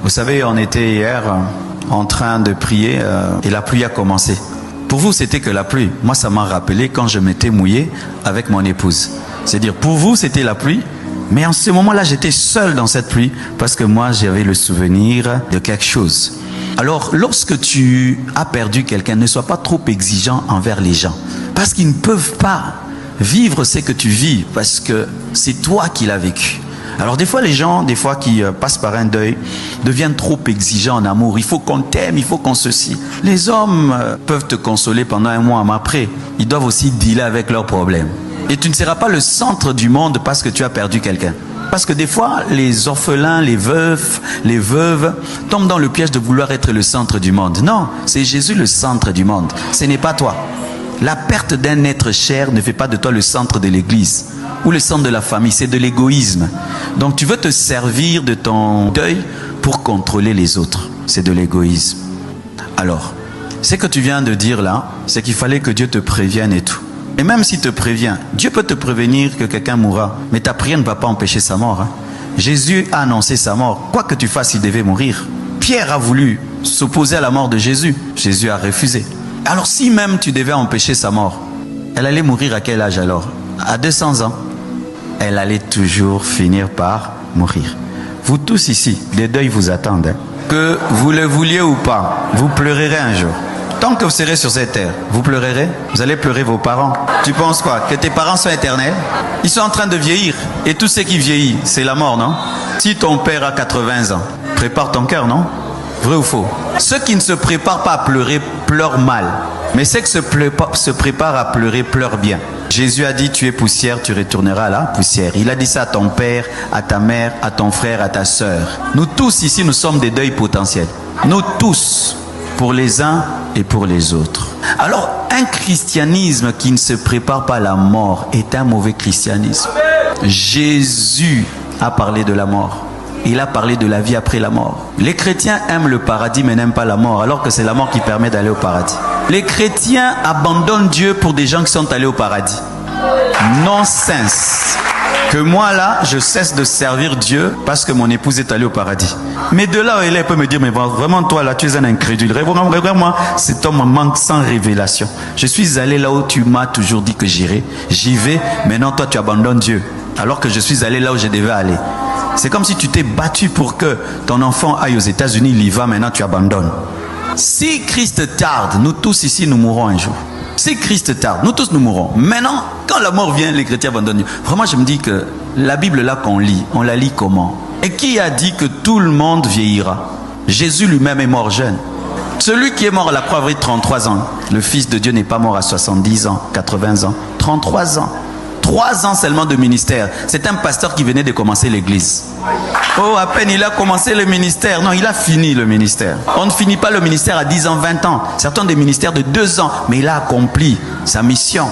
Vous savez, on était hier en train de prier et la pluie a commencé. Pour vous, c'était que la pluie. Moi, ça m'a rappelé quand je m'étais mouillé avec mon épouse. C'est-à-dire, pour vous, c'était la pluie. Mais en ce moment-là, j'étais seul dans cette pluie parce que moi, j'avais le souvenir de quelque chose. Alors, lorsque tu as perdu quelqu'un, ne sois pas trop exigeant envers les gens. Parce qu'ils ne peuvent pas vivre ce que tu vis parce que c'est toi qui l'as vécu. Alors des fois les gens, qui passent par un deuil, deviennent trop exigeants en amour. Il faut qu'on t'aime, il faut qu'on ceci. Les hommes peuvent te consoler pendant un mois, mais après, ils doivent aussi dealer avec leurs problèmes. Et tu ne seras pas le centre du monde parce que tu as perdu quelqu'un. Parce que des fois, les orphelins, les veufs, les veuves tombent dans le piège de vouloir être le centre du monde. Non, c'est Jésus le centre du monde. Ce n'est pas toi. La perte d'un être cher ne fait pas de toi le centre de l'église ou le centre de la famille, c'est de l'égoïsme. Donc tu veux te servir de ton deuil pour contrôler les autres. C'est de l'égoïsme. Alors, ce que tu viens de dire là, c'est qu'il fallait que Dieu te prévienne et tout. Et même s'il te prévient, Dieu peut te prévenir que quelqu'un mourra, mais ta prière ne va pas empêcher sa mort. Hein. Jésus a annoncé sa mort. Quoi que tu fasses, il devait mourir. Pierre a voulu s'opposer à la mort de Jésus. Jésus a refusé. Alors si même tu devais empêcher sa mort, elle allait mourir à quel âge alors? À 200 ans. Elle allait toujours finir par mourir. Vous tous ici, des deuils vous attendent. Hein. Que vous le vouliez ou pas, vous pleurerez un jour. Tant que vous serez sur cette terre, vous pleurerez. Vous allez pleurer vos parents. Tu penses quoi? Que tes parents sont éternels? Ils sont en train de vieillir. Et tout ce qui vieillit, c'est la mort, non? Si ton père a 80 ans, prépare ton cœur, non? Vrai ou faux? Ceux qui ne se préparent pas à pleurer pleurent mal. Mais ceux qui se préparent à pleurer pleurent bien. Jésus a dit, tu es poussière, tu retourneras à la poussière. Il a dit ça à ton père, à ta mère, à ton frère, à ta sœur. Nous tous ici, nous sommes des deuils potentiels. Nous tous, pour les uns et pour les autres. Alors, un christianisme qui ne se prépare pas à la mort est un mauvais christianisme. Jésus a parlé de la mort. Il a parlé de la vie après la mort. Les chrétiens aiment le paradis mais n'aiment pas la mort, alors que c'est la mort qui permet d'aller au paradis. Les chrétiens abandonnent Dieu pour des gens qui sont allés au paradis. Non-sens. Que moi là, je cesse de servir Dieu parce que mon épouse est allée au paradis. Mais de là où elle peut me dire, mais vraiment toi là, tu es un incrédule. Regarde-moi, c'est un manque sans révélation. Je suis allé là où tu m'as toujours dit que j'irais. J'y vais, maintenant toi tu abandonnes Dieu. Alors que je suis allé là où je devais aller. C'est comme si tu t'es battu pour que ton enfant aille aux États-Unis, il y va, maintenant tu abandonnes. Si Christ tarde, nous tous ici, nous mourrons un jour. Si Christ tarde, nous tous nous mourrons. Maintenant, quand la mort vient, les chrétiens abandonnent. Vraiment, je me dis que la Bible là qu'on lit, on la lit comment? Et qui a dit que tout le monde vieillira? Jésus lui-même est mort jeune. Celui qui est mort à la croix avait 33 ans. Le Fils de Dieu n'est pas mort à 70 ans, 80 ans, 33 ans. 3 ans seulement de ministère. C'est un pasteur qui venait de commencer l'église. Oh, à peine il a commencé le ministère. Non, il a fini le ministère. On ne finit pas le ministère à 10 ans, 20 ans. Certains des ministères de 2 ans. Mais il a accompli sa mission.